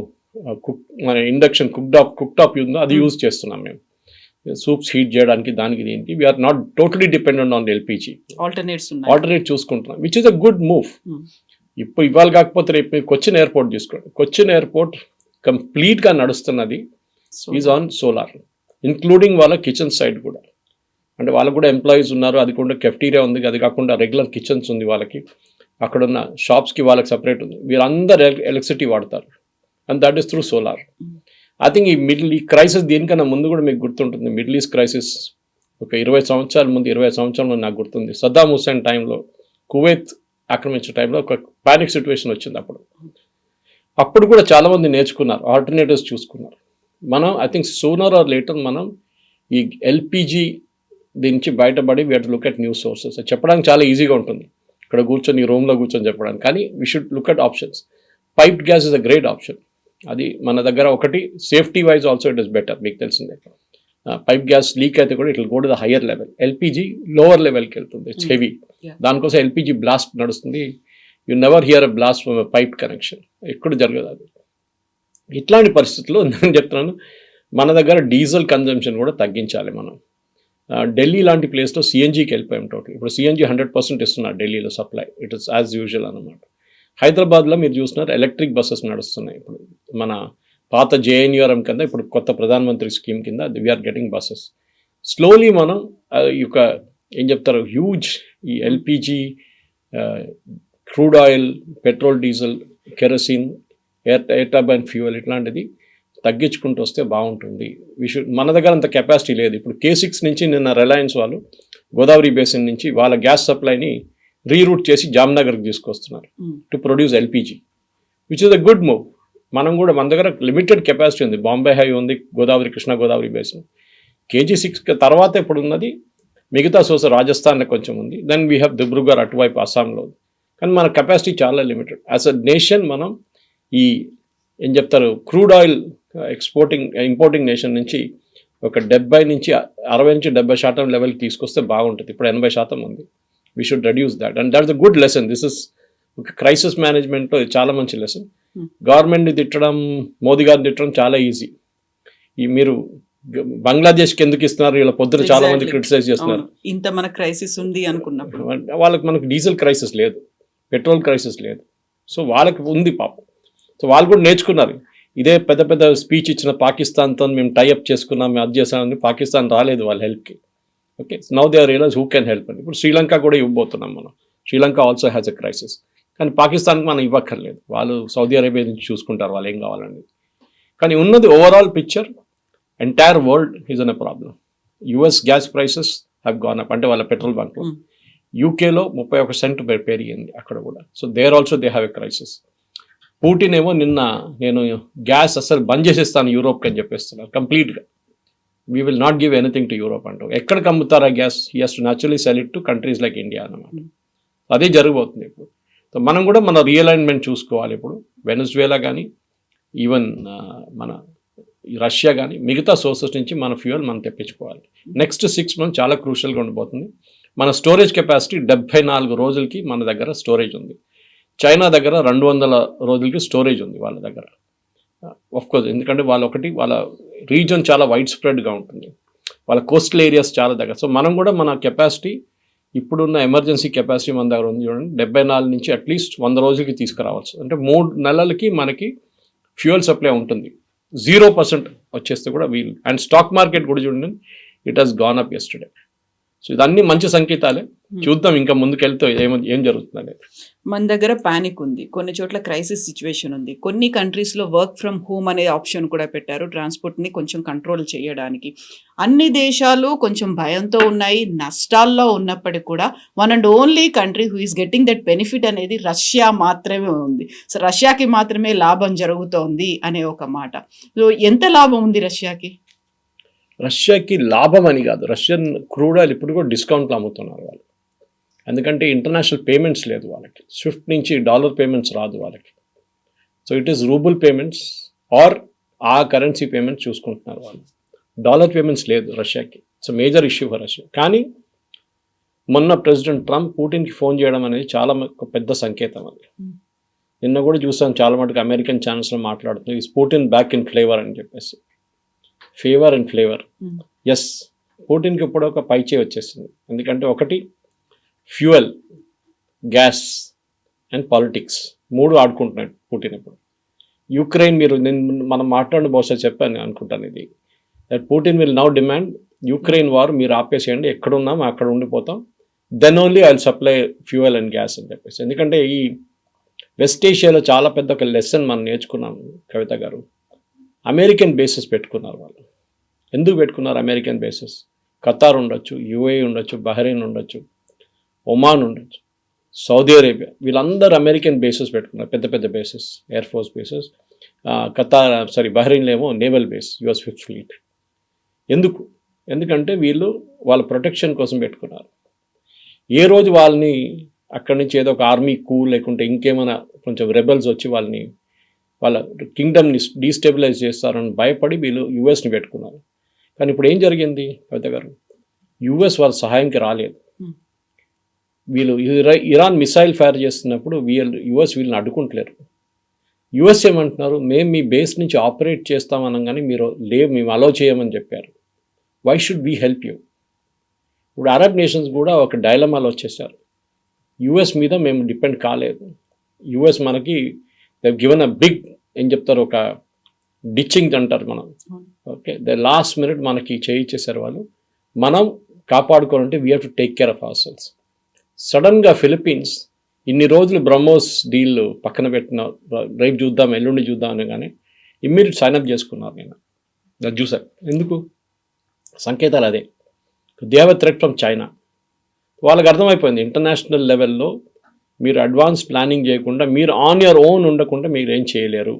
మన ఇండక్షన్ కుక్ టాప్ ఉందో అది యూజ్ చేస్తున్నాం మేము, సూప్స్ హీట్ చేయడానికి దానికి దీనికి. We are not totally dependent on LPG, alternate చూసుకుంటున్నాం, which is a good move. ఇప్పుడు ఇవాళ కాకపోతే రేపు మీరు కొచ్చిన్ ఎయిర్పోర్ట్ తీసుకోండి, కొచ్చిన్ ఎయిర్పోర్ట్ కంప్లీట్గా నడుస్తున్నది ఈజ్ ఆన్ సోలార్, ఇంక్లూడింగ్ వాళ్ళ కిచెన్ సైడ్ కూడా. అంటే వాళ్ళకు కూడా ఎంప్లాయీస్ ఉన్నారు, అది కూడా కెఫ్టీరియా ఉంది, అది కాకుండా రెగ్యులర్ కిచెన్స్ ఉంది వాళ్ళకి, అక్కడున్న షాప్స్కి వాళ్ళకి సపరేట్ ఉంది. వీళ్ళందరూ ఎలక్ట్రిసిటీ వాడతారు, and that is through solar. I think ఈ క్రైసిస్ దీనికన్నా ముందు కూడా మీకు గుర్తుంటుంది, మిడిల్ ఈస్ట్ క్రైసిస్ ఒక 20 సంవత్సరాల ముందు, 20 సంవత్సరాలు నాకు గుర్తుంది. సద్దాం హుస్సేన్ టైంలో కువైత్ ఆక్రమించే టైంలో ఒక పానిక్ సిచ్యువేషన్ వచ్చింది. అప్పుడు కూడా చాలామంది నేర్చుకున్నారు, ఆల్టర్నేటివ్స్ చూసుకున్నారు. మనం I think sooner or later మనం ఈ ఎల్పిజి దీని నుంచి బయటపడి we have to look at new sources. చెప్పడానికి చాలా ఈజీగా ఉంటుంది ఇక్కడ కూర్చొని, రూమ్లో కూర్చొని చెప్పడానికి, కానీ we should look at options. Piped gas is a great option. అది మన దగ్గర ఒకటి, safety wise also it is better. మీకు తెలిసిందే, పైప్ గ్యాస్ లీక్ అయితే కూడా it will go to the higher level. LPG lower లెవెల్కి వెళ్తుంది, ఇట్స్ హెవీ. దానికోసం ఎల్పిజి బ్లాస్ట్ నడుస్తుంది. You never here a blast from a pipe connection, ఎక్కడ జరగదు అది. ఇట్లాంటి పరిస్థితుల్లో నేను చెప్తున్నాను, మన దగ్గర డీజిల్ కన్జంప్షన్ కూడా తగ్గించాలి మనం. ఢిల్లీ లాంటి ప్లేస్లో సిఎన్జికి వెళ్ళిపోయాం టోటల్. ఇప్పుడు సిఎన్జి 100% ఇస్తున్నారు ఢిల్లీలో supply, it is as usual అనమాట. హైదరాబాద్లో మీరు చూసినారు ఎలక్ట్రిక్ బస్సెస్ నడుస్తున్నాయి ఇప్పుడు. మన పాత జేఎన్యూఆర్ఎం కింద ఇప్పుడు కొత్త ప్రధానమంత్రి స్కీమ్ కింద వీఆర్ గెటింగ్ బస్సెస్. స్లోలీ మనం ఈ యొక్క ఏం చెప్తారు హ్యూజ్ ఈ LPG, crude oil, petrol, diesel, kerosene, air turbine fuel ఇట్లాంటిది తగ్గించుకుంటూ వస్తే బాగుంటుంది. మన దగ్గర అంత కెపాసిటీ లేదు. ఇప్పుడు K6 నుంచి నిన్న రిలయన్స్ వాళ్ళు గోదావరి బేసిన్ నుంచి వాళ్ళ గ్యాస్ సప్లైని రీరూట్ చేసి జామ్నగర్కి తీసుకొస్తున్నారు to produce LPG, which is a good move. మనం కూడా మన దగ్గర లిమిటెడ్ కెపాసిటీ ఉంది. బాంబే హై ఉంది, గోదావరి, కృష్ణా గోదావరి బేసిన్. KG6 తర్వాత ఇప్పుడు ఉన్నది మిగతా సోర్స్ రాజస్థాన్లో కొంచెం ఉంది. దెన్ వీ హ్యావ్ దిబ్రూగర్ అటువైపు అస్సాంలో. కానీ మన కెపాసిటీ చాలా లిమిటెడ్. యాజ్ అ నేషన్ మనం ఈ ఏం చెప్తారు క్రూడ్ ఆయిల్ ఇంపోర్టింగ్ నేషన్ నుంచి ఒక 60 నుంచి 70% లెవెల్కి తీసుకొస్తే బాగుంటుంది. ఇప్పుడు 80% ఉంది. We should reduce that and that's a good lesson. This is ఒక క్రైసిస్ మేనేజ్మెంట్లో చాలా మంచి లెసన్. గవర్నమెంట్ని తిట్టడం, మోదీ గారిని తిట్టడం చాలా ఈజీ. ఈ మీరు బంగ్లాదేశ్కి ఎందుకు ఇస్తున్నారు, ఇలా పొద్దున చాలా మంది క్రిటిసైజ్ చేస్తున్నారు. ఇంత మన క్రైసిస్ ఉంది అనుకున్నప్పుడు మనకు డీజిల్ క్రైసిస్ లేదు, పెట్రోల్ క్రైసిస్ లేదు. సో వాళ్ళకి ఉంది పాపం. సో వాళ్ళు కూడా నేర్చుకున్నారు. ఇదే పెద్ద పెద్ద స్పీచ్ ఇచ్చిన పాకిస్తాన్తో మేము టైఅప్ చేసుకున్నాం, మేము అది చేసామని పాకిస్తాన్ రాలేదు వాళ్ళ హెల్ప్కి. Okay, now they are realise who can help అని. ఇప్పుడు శ్రీలంక కూడా ఇవ్వబోతున్నాం మనం. Sri Lanka also has a crisis. కానీ పాకిస్తాన్కి మనం ఇవ్వక్కర్లేదు, వాళ్ళు సౌదీ అరేబియా నుంచి చూసుకుంటారు వాళ్ళు ఏం కావాలండి. కానీ ఉన్నది overall picture entire world is an a problem. US gas prices have gone up. అంటే వాళ్ళ పెట్రోల్ బంక్లో యూకేలో 31 సెంట్ పెరిగింది అక్కడ కూడా. So there also they have a crisis. Putin ఏమో నిన్న నేను గ్యాస్ అసలు బంద్ చేసేస్తాను యూరోప్కి అని చెప్పేస్తున్నారు కంప్లీట్గా. We will not give anything to Europe అంటూ. ఎక్కడికి అమ్ముతారా gas? He has to naturally sell it to countries like India అన్నమాట. అదే జరగబోతుంది ఇప్పుడు. సో మనం కూడా మన రియలైన్మెంట్ చూసుకోవాలి. ఇప్పుడు వెనజువేలా కానీ ఈవెన్ మన రష్యా కానీ మిగతా సోర్సెస్ నుంచి మన ఫ్యూయల్ మనం తెప్పించుకోవాలి. నెక్స్ట్ 6 months చాలా క్రూషియల్గా ఉండిపోతుంది. మన స్టోరేజ్ కెపాసిటీ 74 రోజులకి మన దగ్గర స్టోరేజ్ ఉంది. చైనా దగ్గర 200 రోజులకి స్టోరేజ్ ఉంది వాళ్ళ దగ్గర. కోర్స్ ఎందుకంటే వాళ్ళ రీజన్ చాలా వైడ్ స్ప్రెడ్గా ఉంటుంది, వాళ్ళ కోస్టల్ ఏరియాస్ చాలా దగ్గర. సో మనం కూడా మన కెపాసిటీ ఇప్పుడున్న ఎమర్జెన్సీ కెపాసిటీ మన దగ్గర ఉంది చూడండి, 74 నుంచి అట్లీస్ట్ 100 రోజులకి తీసుకురావచ్చు. అంటే 3 నెలలకి మనకి ఫ్యూయల్ సప్లై ఉంటుంది. 0% వచ్చేస్తే కూడా వీలు. అండ్ స్టాక్ మార్కెట్ కూడా చూడండి, it has gone up yesterday. So ఇదన్నీ మంచి సంకేతాలే. చూద్దాం ఇంకా ముందుకెళ్తే ఏం జరుగుతుంది అనేది. మన దగ్గర పానిక్ ఉంది, కొన్ని చోట్ల క్రైసిస్ సిచ్యువేషన్ ఉంది. కొన్ని కంట్రీస్లో వర్క్ ఫ్రమ్ హోమ్ అనే ఆప్షన్ కూడా పెట్టారు ట్రాన్స్పోర్ట్ని కొంచెం కంట్రోల్ చేయడానికి. అన్ని దేశాలు కొంచెం భయంతో ఉన్నాయి, నష్టాల్లో ఉన్నప్పటికీ కూడా one and only country who is getting that benefit అనేది రష్యా మాత్రమే ఉంది. సో రష్యాకి మాత్రమే లాభం జరుగుతోంది అనే ఒక మాట. సో ఎంత లాభం ఉంది రష్యాకి? రష్యాకి లాభం అని కాదు, రష్యన్ క్రూడ్ ఆయిల్ ఇప్పుడు కూడా డిస్కౌంట్లు అమ్ముతున్నారు వాళ్ళు. ఎందుకంటే ఇంటర్నేషనల్ పేమెంట్స్ లేదు వాళ్ళకి, స్విఫ్ట్ నుంచి డాలర్ పేమెంట్స్ రాదు వాళ్ళకి. So it is rouble payments or ఆ కరెన్సీ పేమెంట్స్ చూసుకుంటున్నారు వాళ్ళు. డాలర్ పేమెంట్స్ లేదు రష్యాకి. It's major issue for Russia. కానీ మొన్న ప్రెసిడెంట్ ట్రంప్ పుటిన్కి ఫోన్ చేయడం అనేది చాలా పెద్ద సంకేతం అది. నిన్న కూడా చూసాం చాలా మటుకు అమెరికన్ ఛానల్స్లో మాట్లాడుతుంది, is Putin back in flavour అని చెప్పేసి. Favour and flavour. ఎస్, పుటిన్కి ఇప్పుడు ఒక పైచే వచ్చేసింది. ఎందుకంటే ఒకటి ఫ్యూయల్, గ్యాస్ అండ్ పాలిటిక్స్ 3 ఆడుకుంటున్నాడు పుటిన్ ఇప్పుడు. యుక్రెయిన్ మనం మాట్లాడిన బహుశా చెప్పాను అనుకుంటాను ఇది, that Putin will now demand Ukraine war మీరు ఆపేసేయండి, ఎక్కడున్నాం అక్కడ ఉండిపోతాం, then only I will supply fuel and gas అని చెప్పేసి. ఎందుకంటే ఈ వెస్ట్ ఏషియాలో చాలా పెద్ద ఒక లెసన్ మనం నేర్చుకున్నాం కవిత గారు. అమెరికన్ బేసెస్ పెట్టుకున్నారు వాళ్ళు. ఎందుకు పెట్టుకున్నారు అమెరికన్ బేసెస్? ఖతార్ ఉండొచ్చు, UAE ఉండొచ్చు, బహ్రెయిన్ ఉండొచ్చు, ఒమాన్ ఉండొచ్చు, సౌదీ అరేబియా, వీళ్ళందరూ అమెరికన్ బేసెస్ పెట్టుకున్నారు, పెద్ద పెద్ద బేసెస్, ఎయిర్ ఫోర్స్ బేసెస్. బహ్రెయిన్లో ఏమో naval base, US 5th fleet. ఎందుకంటే వీళ్ళు వాళ్ళ ప్రొటెక్షన్ కోసం పెట్టుకున్నారు. ఏ రోజు వాళ్ళని అక్కడి నుంచి ఏదో ఒక ఆర్మీ కూ లేకుంటే ఇంకేమైనా కొంచెం రెబెల్స్ వచ్చి వాళ్ళ కింగ్డమ్ని డీస్టెబిలైజ్ చేస్తారని భయపడి వీళ్ళు యుఎస్ని పెట్టుకున్నారు. కానీ ఇప్పుడు ఏం జరిగింది కవిత గారు? యుఎస్ వాళ్ళ సహాయంకి రాలేదు. వీళ్ళు ఇరాన్ మిసైల్ ఫైర్ చేస్తున్నప్పుడు యుఎస్ వీళ్ళని అడ్డుకుంటలేరు. యుఎస్ ఏమంటున్నారు, మేము మీ బేస్ నుంచి ఆపరేట్ చేస్తామనగానే మేము అలౌ చేయమని చెప్పారు. Why should we help you? ఇప్పుడు అరబ్ నేషన్స్ కూడా ఒక డైలమాలో వచ్చేసారు. యుఎస్ మీద మేము డిపెండ్ కాలేదు, యుఎస్ మనకి గివెన్ అ బిగ్ ఏం చెప్తారు, ఒక డిచ్చింగ్ అంటారు మనం. ఓకే, ద లాస్ట్ మినిట్ మనకి చేయించేశారు వాళ్ళు. మనం కాపాడుకోవాలంటే we have to take care of our cells. సడన్గా ఫిలిప్పీన్స్ ఇన్ని రోజులు బ్రహ్మోస్ డీల్ పక్కన పెట్టిన, రేపు చూద్దాం ఎల్లుండి చూద్దాం అనగానే ఇమ్మీడియట్ సైన్అప్ చేసుకున్నారు. నేను అది చూసాను. ఎందుకు? సంకేతాలు అదే, they have a threat from China. వాళ్ళకి అర్థమైపోయింది ఇంటర్నేషనల్ లెవెల్లో మీరు అడ్వాన్స్ ప్లానింగ్ చేయకుండా, మీరు ఆన్ యువర్ ఓన్ ఉండకుండా మీరు ఏం చేయలేరు.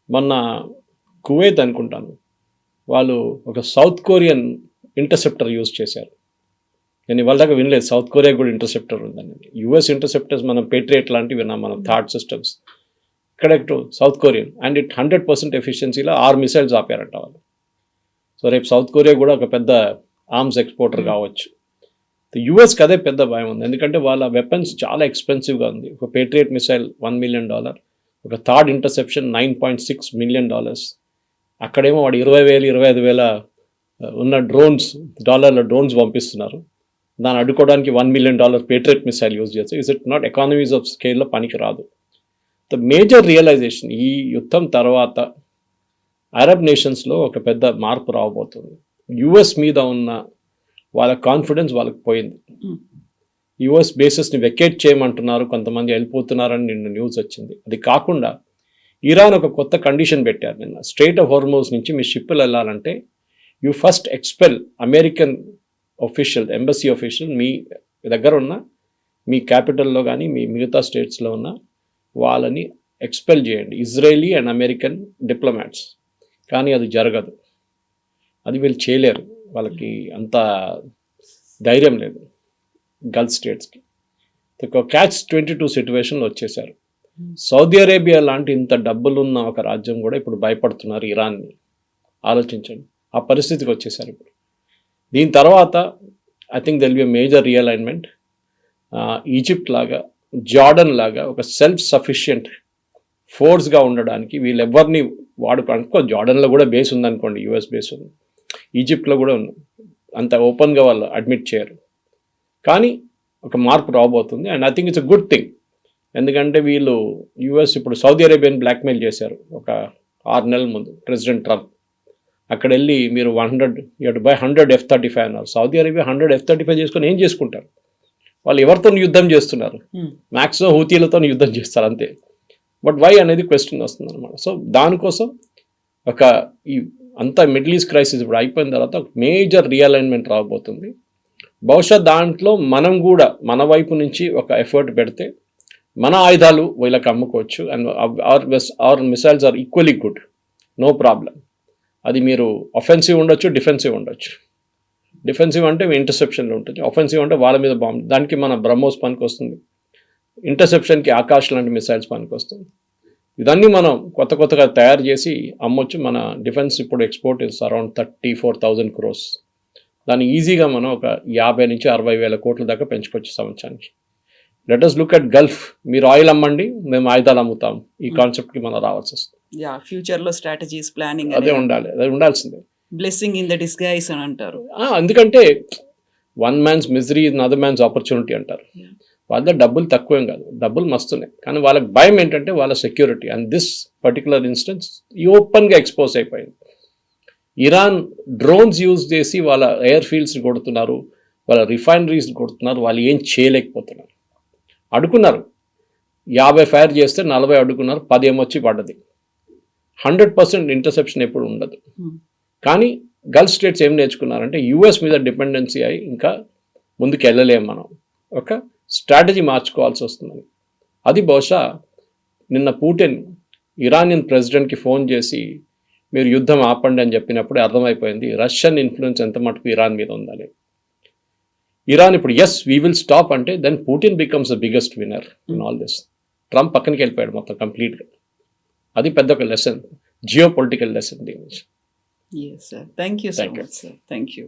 మొన్న కువైత్ అనుకుంటాను, వాళ్ళు ఒక సౌత్ కొరియన్ ఇంటర్సెప్టర్ యూజ్ చేశారు. నేను ఇవాళ దాకా వినలేదు సౌత్ కొరియా కూడా ఇంటర్సెప్టర్ ఉందని. యుఎస్ ఇంటర్సెప్టర్స్ మనం పేట్రియట్ లాంటివి విన్నాం, మనం థాట్ systems. Correct, South Korean, and it 100% ఎఫిషియన్సీలో 6 మిసైల్స్ ఆపారంట వాళ్ళు. సో రేపు సౌత్ కొరియా కూడా ఒక పెద్ద ఆర్మ్స్ ఎక్స్పోర్టర్ కావచ్చు. యుఎస్కి అదే పెద్ద భయం ఉంది, ఎందుకంటే వాళ్ళ వెపన్స్ చాలా ఎక్స్పెన్సివ్గా ఉంది. ఒక పేట్రియట్ మిసైల్ $1 మిలియన్, ఒక థర్డ్ ఇంటర్సెప్షన్ $9.6 మిలియన్. అక్కడేమో వాడు 20,000 25,000 ఉన్న డాలర్ల డ్రోన్స్ పంపిస్తున్నారు. దాన్ని అడ్డుకోవడానికి $1 మిలియన్ పేట్రియట్ మిసైల్ యూజ్ చేస్తారు. Is it not economies of స్కేల్లో పనికి రాదు. ద మేజర్ రియలైజేషన్, ఈ యుద్ధం తర్వాత అరబ్ నేషన్స్లో ఒక పెద్ద మార్పు రాబోతుంది. యుఎస్ మీద ఉన్న వాళ్ళ కాన్ఫిడెన్స్ వాళ్ళకి పోయింది. యుఎస్ బేసెస్ని వెకేట్ చేయమంటున్నారు, కొంతమంది వెళ్ళిపోతున్నారని నిన్న న్యూస్ వచ్చింది. అది కాకుండా ఇరాన్ ఒక కొత్త కండిషన్ పెట్టారు నిన్న. స్ట్రెయిట్ ఆఫ్ హార్మోజ్ నుంచి మీ షిప్పులు వెళ్ళాలంటే you first expel American official, embassy official మీ దగ్గర ఉన్న, మీ క్యాపిటల్లో కానీ మీ మిగతా స్టేట్స్లో ఉన్న వాళ్ళని ఎక్స్పెల్ చేయండి, ఇజ్రాయేలీ అండ్ అమెరికన్ డిప్లొమాట్స్. కానీ అది జరగదు, అది వీళ్ళు చేయలేరు, వాళ్ళకి అంత ధైర్యం లేదు గల్ఫ్ స్టేట్స్కి. ఒక catch-22 సిచ్యువేషన్లో వచ్చేసారు. సౌదీ అరేబియా లాంటి ఇంత డబ్బులున్న ఒక రాజ్యం కూడా ఇప్పుడు భయపడుతున్నారు ఇరాన్ని. ఆలోచించండి, ఆ పరిస్థితికి వచ్చేసారు ఇప్పుడు. దీని తర్వాత I think they'll be a major realignment. Egypt లాగా, జార్డన్ లాగా ఒక సెల్ఫ్ సఫిషియంట్ ఫోర్స్గా ఉండడానికి వీళ్ళు ఎవరిని వాడుకో. జార్డన్లో కూడా బేస్ ఉందనుకోండి, యుఎస్ బేస్ ఉంది, ఈజిప్ట్లో కూడా ఉంది, అంత ఓపెన్గా వాళ్ళు అడ్మిట్ చేయరు. కానీ ఒక మార్పు రాబోతుంది, and I think it's a good thing. ఎందుకంటే వీళ్ళు యుఎస్ ఇప్పుడు సౌదీ అరేబియాని బ్లాక్మెయిల్ చేశారు ఒక 6 నెలల ముందు ప్రెసిడెంట్ ట్రంప్. అక్కడ వెళ్ళి మీరు 100 F-35 అన్నారు. సౌదీ అరేబియా 100 F-35 చేసుకొని ఏం చేసుకుంటారు? వాళ్ళు ఎవరితో యుద్ధం చేస్తున్నారు? మ్యాక్సిమం హూతీలతో యుద్ధం చేస్తారు అంతే. బట్ వై అనేది క్వశ్చన్ వస్తుంది అనమాట. సో దానికోసం ఒక ఈ అంతా మిడిల్ ఈస్ట్ క్రైసిస్ ఇప్పుడు అయిపోయిన తర్వాత ఒక మేజర్ రియలైన్మెంట్ రాబోతుంది. బహుశా దాంట్లో మనం కూడా మన వైపు నుంచి ఒక ఎఫర్ట్ పెడితే మన ఆయుధాలు వీళ్ళకి అమ్ముకోవచ్చు. And our missiles are equally good, no problem. అది మీరు అఫెన్సివ్ ఉండొచ్చు, డిఫెన్సివ్ ఉండొచ్చు. డిఫెన్సివ్ అంటే ఇంటర్సెప్షన్లో ఉంటుంది, అఫెన్సివ్ అంటే వాళ్ళ మీద బాంబు. దానికి మన బ్రహ్మోస్ పనికి వస్తుంది, ఇంటర్సెప్షన్కి ఆకాశ్ లాంటి మిసైల్స్ పనికి వస్తుంది. ఇదన్నీ మనం కొత్తగా తయారు చేసి అమ్మొచ్చు. మన డిఫెన్స్ ఇప్పుడు ఎక్స్పోర్ట్ ఇస్ అరౌండ్ 34,000 crores. దాన్ని ఈజీగా మనం ఒక 50 నుంచి 60,000 కోట్ల దాకా పెంచుకోవచ్చు సంవత్సరానికి. Let us look at Gulf. మీరు ఆయిల్ అమ్మండి, మేము ఆయుధాలు అమ్ముతాం. ఈ కాన్సెప్ట్కి మనం రావాల్సి వస్తుంది. ఫ్యూచర్లో స్ట్రాటజీస్ ప్లానింగ్ అదే ఉండాలి, అది ఉండాల్సిందే. బ్లెస్సింగ్ ఇన్ ద డిస్గైస్ అని అంటారు. ఎందుకంటే one man's misery is other man's opportunity అంటారు. వాళ్ళ డబ్బులు తక్కువేం కాదు, డబ్బులు మస్తున్నాయి, కానీ వాళ్ళకి భయం ఏంటంటే వాళ్ళ security. And this particular instance ఓపెన్గా ఎక్స్పోజ్ అయిపోయింది. ఇరాన్ డ్రోన్స్ యూజ్ చేసి వాళ్ళ ఎయిర్ ఫీల్డ్స్ కొడుతున్నారు, వాళ్ళ రిఫైనరీస్ కొడుతున్నారు, వాళ్ళు ఏం చేయలేకపోతున్నారు. అడుకున్నారు, 50 ఫైర్ చేస్తే 40 అడ్డుకున్నారు, 10 ఏమొచ్చి పడ్డది. 100% ఇంటర్సెప్షన్ ఎప్పుడు ఉండదు. కానీ గల్ఫ్ స్టేట్స్ ఏం నేర్చుకున్నారంటే యుఎస్ మీద డిపెండెన్సీ అయి ఇంకా ముందుకు వెళ్ళలేము, మనం ఒక స్ట్రాటజీ మార్చుకోవాల్సి వస్తుందని. అది బహుశా నిన్న పుటిన్ ఇరానియన్ ప్రెసిడెంట్కి ఫోన్ చేసి మీరు యుద్ధం ఆపండి అని చెప్పినప్పుడు అర్థమైపోయింది రష్యన్ ఇన్ఫ్లుయెన్స్ ఎంత మటుకు ఇరాన్ మీద ఉందని. ఇరాన్ ఇప్పుడు ఎస్ వీ విల్ స్టాప్ అంటే then Putin becomes the biggest winner in all this. Trump పక్కనకి వెళ్ళిపోయాడు మొత్తం కంప్లీట్గా. అది పెద్ద ఒక లెసన్, జియో పొలిటికల్ లెసన్ దీని నుంచి. Yes, sir. Thank you so much, sir. Thank you.